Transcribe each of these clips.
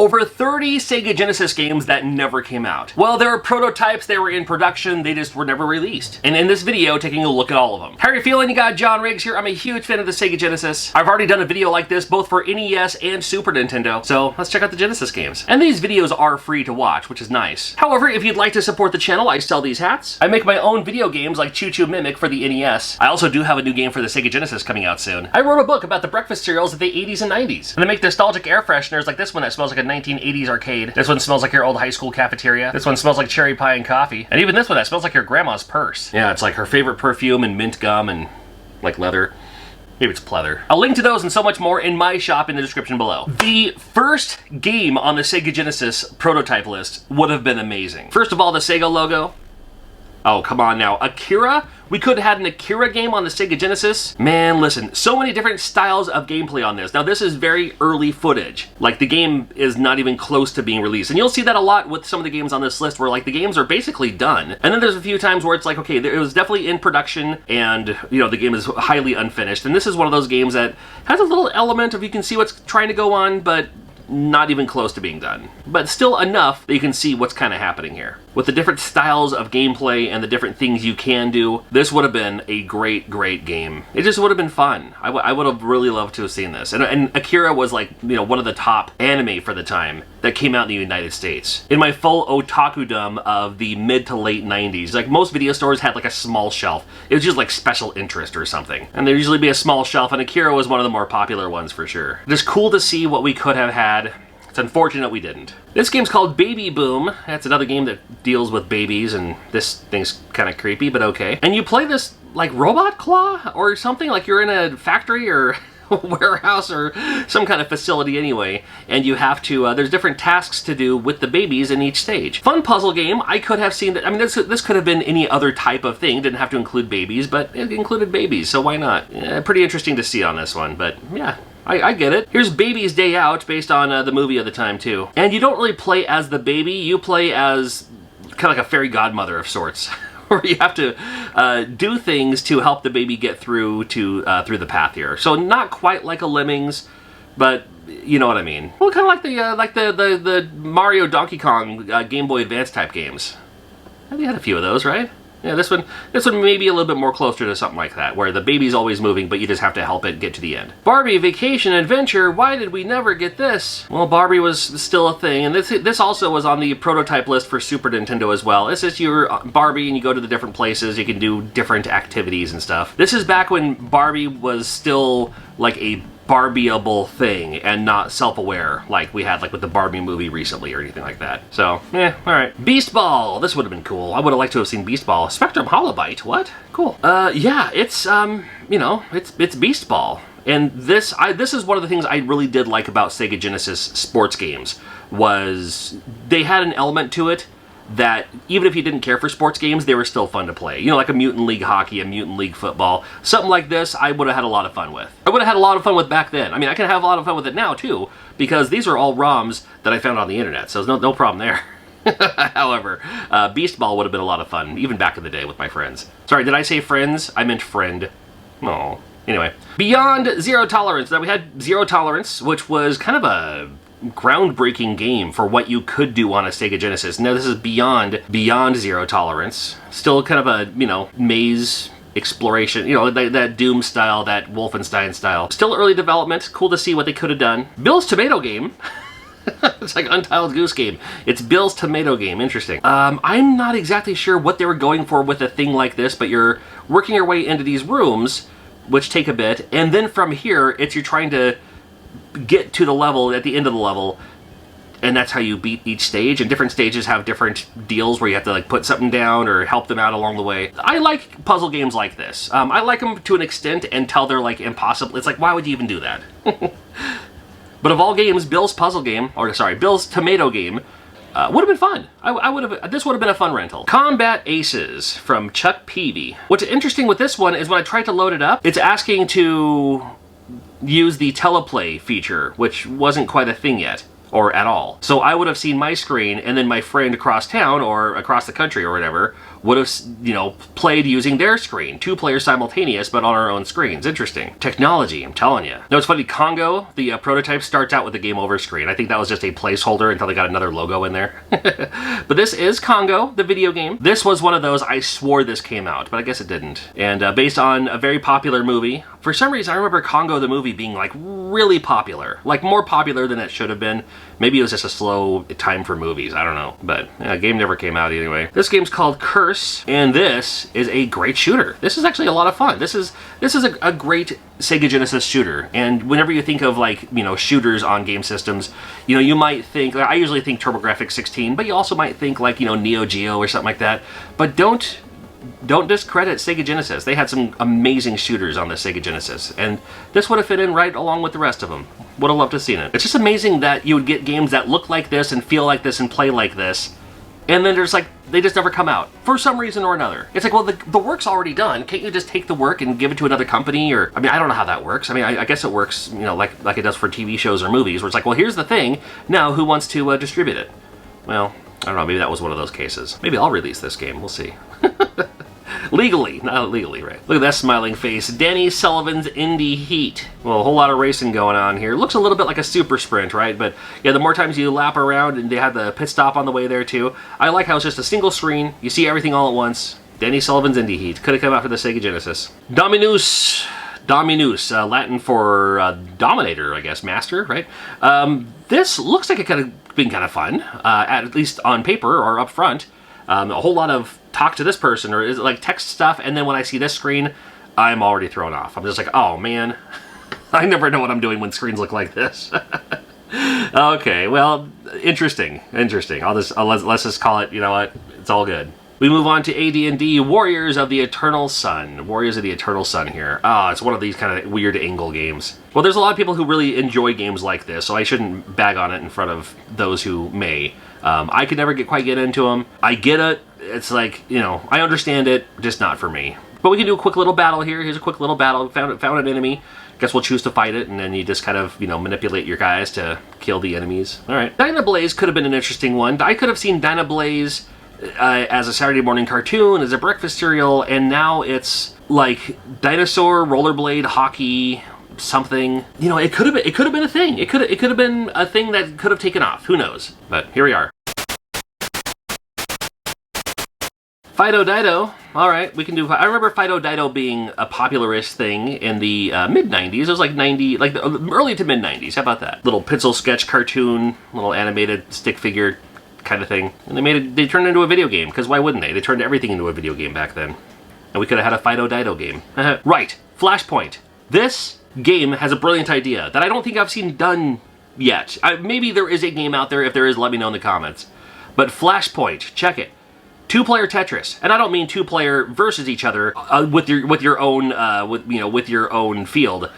Over 30 Sega Genesis games that never came out. Well, there are prototypes, they were in production, they just were never released. And in this video, taking a look at all of them. How are you feeling? You got John Riggs here. I'm a huge fan of the Sega Genesis. I've already done a video like this, both for NES and Super Nintendo. So let's check out the Genesis games. And these videos are free to watch, which is nice. However, if you'd like to support the channel, I sell these hats. I make my own video games like Choo Choo Mimic for the NES. I also do have a new game for the Sega Genesis coming out soon. I wrote a book about the breakfast cereals of the 80s and 90s. And I make nostalgic air fresheners like this one that smells like a 1980s arcade. This one smells like your old high school cafeteria. This one smells like cherry pie and coffee. And even this one that smells like your grandma's purse. Yeah, it's like her favorite perfume and mint gum and like leather. Maybe it's pleather. I'll link to those and so much more in my shop in the description below. The first game on the Sega Genesis prototype list would have been amazing. First of all, the Sega logo. Oh, come on now. Akira? We could have had an Akira game on the Sega Genesis. Man, listen, so many different styles of gameplay on this. Now, this is very early footage. Like, the game is not even close to being released. And you'll see that a lot with some of the games on this list where, like, the games are basically done. And then there's a few times where it's like, okay, it was definitely in production and, you know, the game is highly unfinished. And this is one of those games that has a little element of you can see what's trying to go on, but not even close to being done. But still enough that you can see what's kind of happening here. With the different styles of gameplay and the different things you can do, this would have been a great, great game. It just would have been fun. I would have really loved to have seen this. And Akira was like, you know, one of the top anime for the time that came out in the United States. In my full otakudom of the mid to late 90s, like most video stores had like a small shelf. It was just like special interest or something. And there'd usually be a small shelf, and Akira was one of the more popular ones for sure. Just cool to see what we could have had. It's unfortunate we didn't. This game's called Baby Boom. That's another game that deals with babies, and this thing's kind of creepy, but okay. And you play this like Robot Claw or something, like you're in a factory or warehouse or some kind of facility anyway, and you have to, there's different tasks to do with the babies in each stage. Fun puzzle game. I could have seen that. I mean, this could have been any other type of thing. It didn't have to include babies, but it included babies, so why not? Pretty interesting to see on this one, but yeah. I get it. Here's Baby's Day Out, based on the movie of the time, too. And you don't really play as the baby, you play as kind of like a fairy godmother of sorts, where you have to do things to help the baby get through to through the path here. So not quite like a Lemmings, but you know what I mean. Well, kind of like the Mario Donkey Kong Game Boy Advance type games. We had a few of those, right? Yeah, this one may be a little bit more closer to something like that, where the baby's always moving, but you just have to help it get to the end. Barbie Vacation Adventure, why did we never get this? Well, Barbie was still a thing, and this also was on the prototype list for Super Nintendo as well. This is your Barbie, and you go to the different places, you can do different activities and stuff. This is back when Barbie was still like a Barbieable thing and not self-aware like we had like with the Barbie movie recently or anything like that. So, alright. Beast Ball! This would have been cool. I would have liked to have seen Beast Ball. Spectrum Holobyte, what? Cool. Yeah, it's, you know, it's Beast Ball. And this is one of the things I really did like about Sega Genesis sports games, was they had an element to it that even if you didn't care for sports games, they were still fun to play. You know, like a Mutant League Hockey, a Mutant League Football. Something like this, I would have had a lot of fun with. I would have had a lot of fun with back then. I mean, I can have a lot of fun with it now, too, because these are all ROMs that I found on the internet, so there's no problem there. However, Beast Ball would have been a lot of fun, even back in the day with my friends. Sorry, did I say friends? I meant friend. Oh. Anyway. Beyond Zero Tolerance. Now, we had Zero Tolerance, which was kind of a groundbreaking game for what you could do on a Sega Genesis. Now this is beyond Zero Tolerance. Still kind of a, you know, maze exploration, you know, that Doom style, that Wolfenstein style. Still early development. Cool to see what they could have done. Bill's Tomato Game. It's like Untitled Goose Game. It's Bill's Tomato Game. Interesting. I'm not exactly sure what they were going for with a thing like this, but you're working your way into these rooms, which take a bit, and then from here, you're trying to get to the level, at the end of the level, and that's how you beat each stage, and different stages have different deals where you have to like put something down or help them out along the way. I like puzzle games like this. I like them to an extent until they're like impossible. It's like, why would you even do that? But of all games, Bill's Puzzle Game, or sorry, Bill's Tomato Game, would have been fun. This would have been a fun rental. Combat Aces from Chuck Peavy. What's interesting with this one is when I tried to load it up, it's asking to use the teleplay feature, which wasn't quite a thing yet, or at all. So I would have seen my screen, and then my friend across town, or across the country, or whatever, would have, you know, played using their screen. 2 players simultaneous, but on our own screens. Interesting. Technology, I'm telling you. No, it's funny, Congo, the prototype, starts out with the game over screen. I think that was just a placeholder until they got another logo in there. But this is Congo, the video game. This was one of those, I swore this came out, but I guess it didn't. And based on a very popular movie. For some reason, I remember Congo the movie being like really popular. Like more popular than it should have been. Maybe it was just a slow time for movies, I don't know. But the game never came out anyway. This game's called Curse, and this is a great shooter. This is actually a lot of fun. This is a great Sega Genesis shooter. And whenever you think of, like, you know, shooters on game systems, you know, you might think, I usually think TurboGrafx 16, but you also might think like, you know, Neo Geo or something like that. But don't discredit Sega Genesis. They had some amazing shooters on the Sega Genesis, and this would have fit in right along with the rest of them. Would have loved to have seen it. It's just amazing that you would get games that look like this and feel like this and play like this, and then there's like, they just never come out for some reason or another. It's like, well, the work's already done. Can't you just take the work and give it to another company? Or, I mean, I don't know how that works. I mean, I guess it works, you know, like it does for TV shows or movies, where it's like, well, here's the thing. Now, who wants to distribute it? Well, I don't know. Maybe that was one of those cases. Maybe I'll release this game. We'll see. Legally, not illegally, right? Look at that smiling face. Danny Sullivan's Indie Heat. Well, a whole lot of racing going on here. Looks a little bit like a super sprint, right? But yeah, the more times you lap around, and they had the pit stop on the way there too. I like how it's just a single screen. You see everything all at once. Danny Sullivan's Indie Heat. Could have come out for the Sega Genesis. Dominus. Latin for dominator, I guess, master, right? This looks like it could have been kind of fun, at least on paper or up front. A whole lot of talk to this person, or is it like text stuff, and then when I see this screen, I'm already thrown off. I'm just like, oh man, I never know what I'm doing when screens look like this. Okay, well, interesting. Let's just call it, you know what, it's all good. We move on to AD&D, Warriors of the Eternal Sun. Warriors of the Eternal Sun here. It's one of these kind of weird angle games. Well, there's a lot of people who really enjoy games like this, so I shouldn't bag on it in front of those who may. I could never quite get into them. I get it. It's like, you know, I understand it, just not for me. But we can do a quick little battle here. Here's a quick little battle. Found an enemy. Guess we'll choose to fight it, and then you just kind of, you know, manipulate your guys to kill the enemies. All right. Dynablaze could have been an interesting one. I could have seen Dynablaze as a Saturday morning cartoon, as a breakfast cereal, and now it's like dinosaur, rollerblade, hockey, something. You know, it could have been a thing. It could have been a thing that could have taken off. Who knows? But here we are. Fido Dido. All right, we can do. I remember Fido Dido being a popularish thing in the mid-90s. It was like early to mid-90s. How about that? Little pencil sketch cartoon, little animated stick figure kind of thing. And they turned it into a video game, because why wouldn't they? They turned everything into a video game back then. And we could have had a Fido Dido game. Right, Flashpoint. This game has a brilliant idea that I don't think I've seen done yet. Maybe there is a game out there. If there is, let me know in the comments. But Flashpoint, check it. 2-player Tetris, and I don't mean 2-player versus each other with your own field.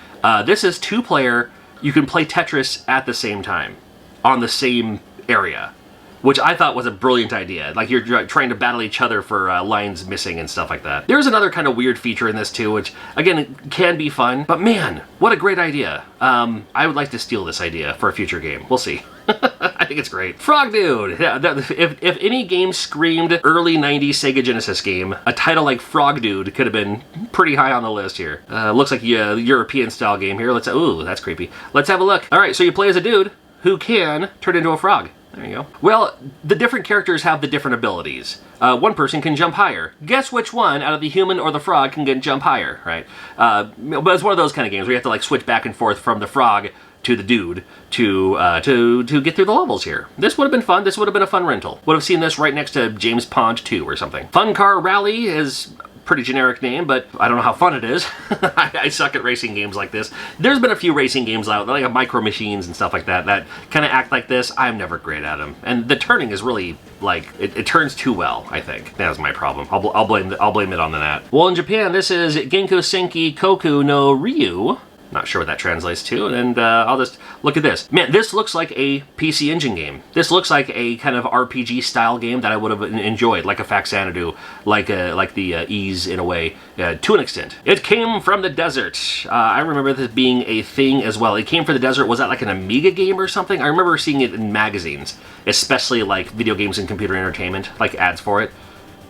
This is 2-player. You can play Tetris at the same time on the same area, which I thought was a brilliant idea. Like, you're trying to battle each other for lines missing and stuff like that. There's another kind of weird feature in this too, which again can be fun. But man, what a great idea! I would like to steal this idea for a future game. We'll see. I think it's great. Frog Dude! Yeah, if any game screamed early 90s Sega Genesis game, a title like Frog Dude could have been pretty high on the list here. Looks like a European style game here. Ooh, that's creepy. Let's have a look. Alright, so you play as a dude who can turn into a frog. There you go. Well, the different characters have the different abilities. One person can jump higher. Guess which one out of the human or the frog can jump higher, right? But it's one of those kind of games where you have to like switch back and forth from the frog to the dude to get through the levels here. This would have been fun. This would have been a fun rental. Would have seen this right next to James Pond 2 or something. Fun Car Rally is pretty generic name, but I don't know how fun it is. I suck at racing games like this. There's been a few racing games out, like Micro Machines and stuff like that, that kind of act like this. I'm never great at them, and the turning is really like it turns too well. I think that's my problem. I'll blame it on that. Well, in Japan, this is Genko Senki Koku no Ryu. Not sure what that translates to, and I'll just look at this. Man, this looks like a PC Engine game. This looks like a kind of RPG style game that I would have enjoyed, like a Faxanadu, like the Ease in a way, to an extent. It came from the desert. I remember this being a thing as well. It came from the desert. Was that like an Amiga game or something? I remember seeing it in magazines, especially like Video Games and Computer Entertainment, like ads for it.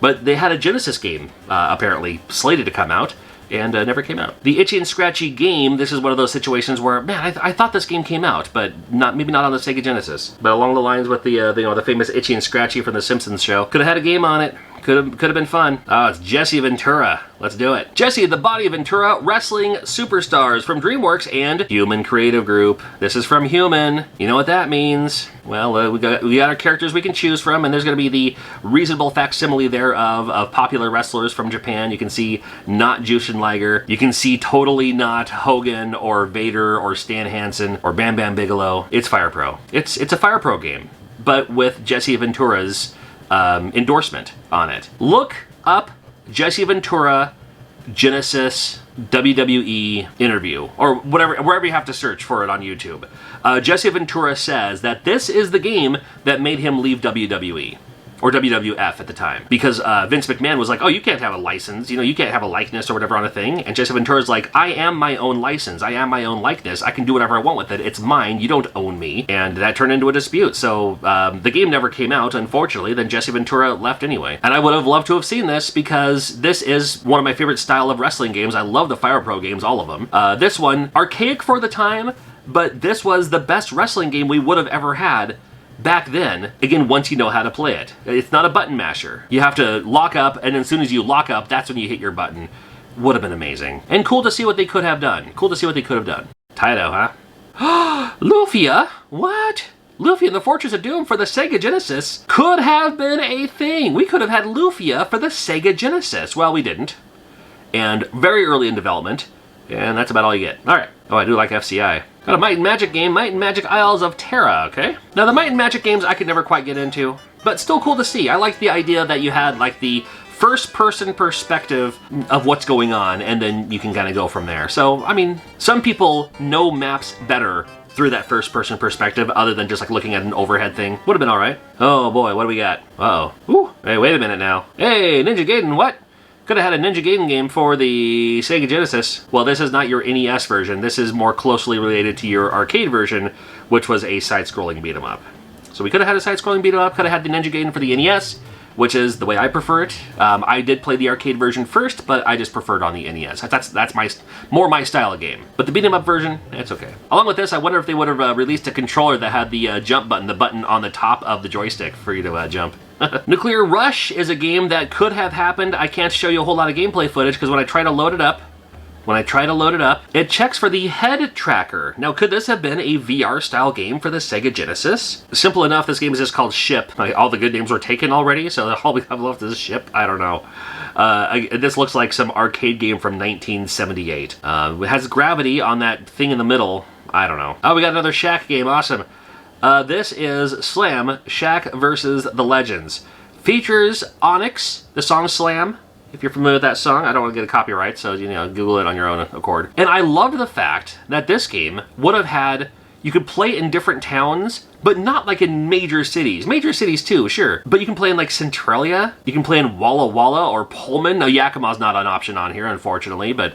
But they had a Genesis game, apparently, slated to come out, and never came out. The Itchy and Scratchy game, this is one of those situations where, man, I thought this game came out, but maybe not on the Sega Genesis. But along the lines with the famous Itchy and Scratchy from The Simpsons show, could have had a game on it. Could have been fun. Oh, it's Jesse Ventura. Let's do it. Jesse, the Body of Ventura, Wrestling Superstars from DreamWorks and Human Creative Group. This is from Human. You know what that means. Well, we got our characters we can choose from, and there's going to be the reasonable facsimile there of popular wrestlers from Japan. You can see not Jushin Liger. You can see totally not Hogan or Vader or Stan Hansen or Bam Bam Bigelow. It's Fire Pro. It's a Fire Pro game, but with Jesse Ventura's endorsement on it. Look up Jesse Ventura Genesis WWE interview, or wherever you have to search for it on YouTube. Jesse Ventura says that this is the game that made him leave WWE. Or WWF at the time. Because Vince McMahon was like, oh, you can't have a license, you can't have a likeness or whatever on a thing. And Jesse Ventura's like, I am my own license, I am my own likeness, I can do whatever I want with it, it's mine, you don't own me. And that turned into a dispute. So the game never came out, unfortunately, then Jesse Ventura left anyway. And I would have loved to have seen this because this is one of my favorite style of wrestling games. I love the Fire Pro games, all of them. This one, archaic for the time, but this was the best wrestling game we would have ever had back then, again, once you know how to play it. It's not a button masher. You have to lock up, and as soon as you lock up, that's when you hit your button. Would have been amazing. And cool to see what they could have done. Cool to see what they could have done. Taito, huh? Lufia? What? Lufia and the Fortress of Doom for the Sega Genesis could have been a thing. We could have had Lufia for the Sega Genesis. Well, we didn't. And very early in development. And that's about all you get. Alright. Oh, I do like FCI. Got a Might and Magic game, Might and Magic Isles of Terra, okay? Now, the Might and Magic games I could never quite get into, but still cool to see. I like the idea that you had, like, the first-person perspective of what's going on, and then you can kind of go from there. So, I mean, some people know maps better through that first-person perspective, other than just, like, looking at an overhead thing. Would have been alright. Oh, boy, what do we got? Uh-oh. Ooh, hey, wait a minute now. Hey, Ninja Gaiden, what? Could have had a Ninja Gaiden game for the Sega Genesis. Well, this is not your NES version. This is more closely related to your arcade version, which was a side-scrolling beat-em-up. So we could have had a side-scrolling beat-em-up, could have had the Ninja Gaiden for the NES, which is the way I prefer it. I did play the arcade version first, but I just preferred on the NES. That's more my style of game. But the beat-em-up version, it's okay. Along with this, I wonder if they would have released a controller that had the jump button, the button on the top of the joystick for you to jump. Nuclear Rush is a game that could have happened. I can't show you a whole lot of gameplay footage because when I try to load it up, it checks for the head tracker. Now, could this have been a VR-style game for the Sega Genesis? Simple enough, this game is just called Ship. Like, all the good names were taken already, so all we have left is Ship. I don't know. This looks like some arcade game from 1978. It has gravity on that thing in the middle. I don't know. Oh, we got another Shaq game. Awesome. This is Slam, Shaq vs. the Legends. Features Onyx, the song Slam. If you're familiar with that song, I don't want to get a copyright, so, Google it on your own accord. And I loved the fact that this game would have had, you could play in different towns, but not like in major cities. Major cities too, sure. But you can play in like Centralia, you can play in Walla Walla or Pullman. Now, Yakima's not an option on here, unfortunately, but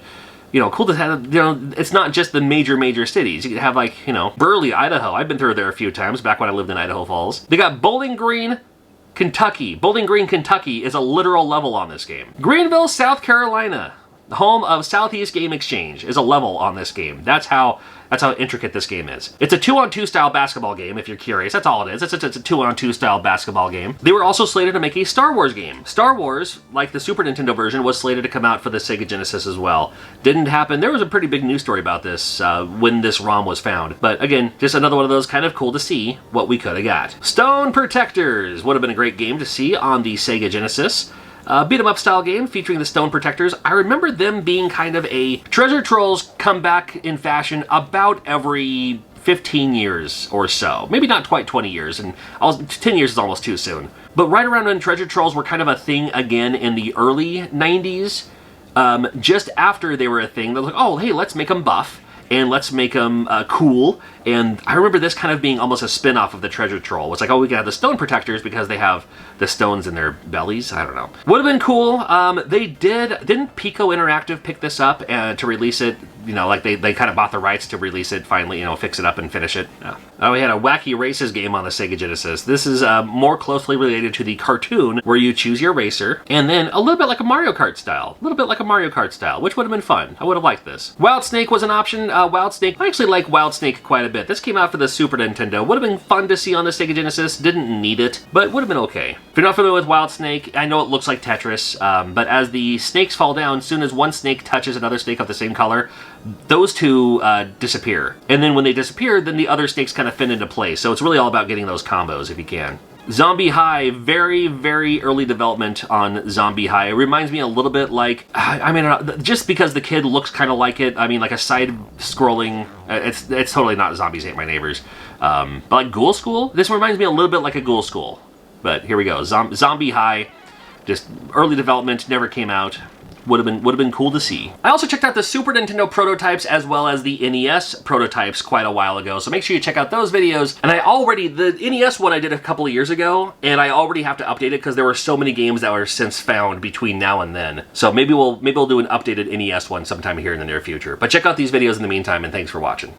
cool to have, it's not just the major cities. You could have like, Burley, Idaho. I've been through there a few times back when I lived in Idaho Falls. They got Bowling Green, Kentucky. Bowling Green, Kentucky is a literal level on this game. Greenville, South Carolina, the home of Southeast Game Exchange, is a level on this game. That's how intricate this game is. It's a 2-on-2 style basketball game, if you're curious. That's all it is. It's a 2-on-2 style basketball game. They were also slated to make a Star Wars game. Star Wars, like the Super Nintendo version, was slated to come out for the Sega Genesis as well. Didn't happen. There was a pretty big news story about this when this ROM was found. But again, just another one of those kind of cool to see what we could have got. Stone Protectors would have been a great game to see on the Sega Genesis. Beat-em-up style game featuring the Stone Protectors. I remember them being kind of a... Treasure Trolls come back in fashion about every 15 years or so. Maybe not quite 20 years, and 10 years is almost too soon. But right around when Treasure Trolls were kind of a thing again in the early 90s, just after they were a thing, they're like, oh, hey, let's make them buff. and let's make them cool. And I remember this kind of being almost a spin-off of the Treasure Troll. It's like, oh, we can have the stone protectors because they have the stones in their bellies. I don't know. Would have been cool. Didn't Pico Interactive pick this up and to release it? You know, like they kind of bought the rights to release it finally, you know, fix it up and finish it. Oh, we had a Wacky Races game on the Sega Genesis. This is more closely related to the cartoon where you choose your racer, and then a little bit like a Mario Kart style. A little bit like a Mario Kart style, which would have been fun. I would have liked this. Wild Snake was an option. Wild Snake, I actually like Wild Snake quite a bit. This came out for the Super Nintendo. Would have been fun to see on the Sega Genesis. Didn't need it, but would have been okay. If you're not familiar with Wild Snake, I know it looks like Tetris, but as the snakes fall down, as soon as one snake touches another snake of the same color, those two disappear. And then when they disappear, then the other snakes kind of fit into place. So it's really all about getting those combos if you can. Zombie High, very, very early development on Zombie High. It reminds me a little bit like, I mean, just because the kid looks kind of like it, I mean, like a side-scrolling, it's totally not Zombies Ate My Neighbors. But like Ghoul School, this reminds me a little bit like a Ghoul School. But here we go, Zombie High, just early development, never came out. Would have been cool to see. I also checked out the Super Nintendo prototypes as well as the NES prototypes quite a while ago, so make sure you check out those videos. And the NES one I did a couple of years ago, and I already have to update it because there were so many games that were since found between now and then. So maybe we'll do an updated NES one sometime here in the near future. But check out these videos in the meantime, and thanks for watching.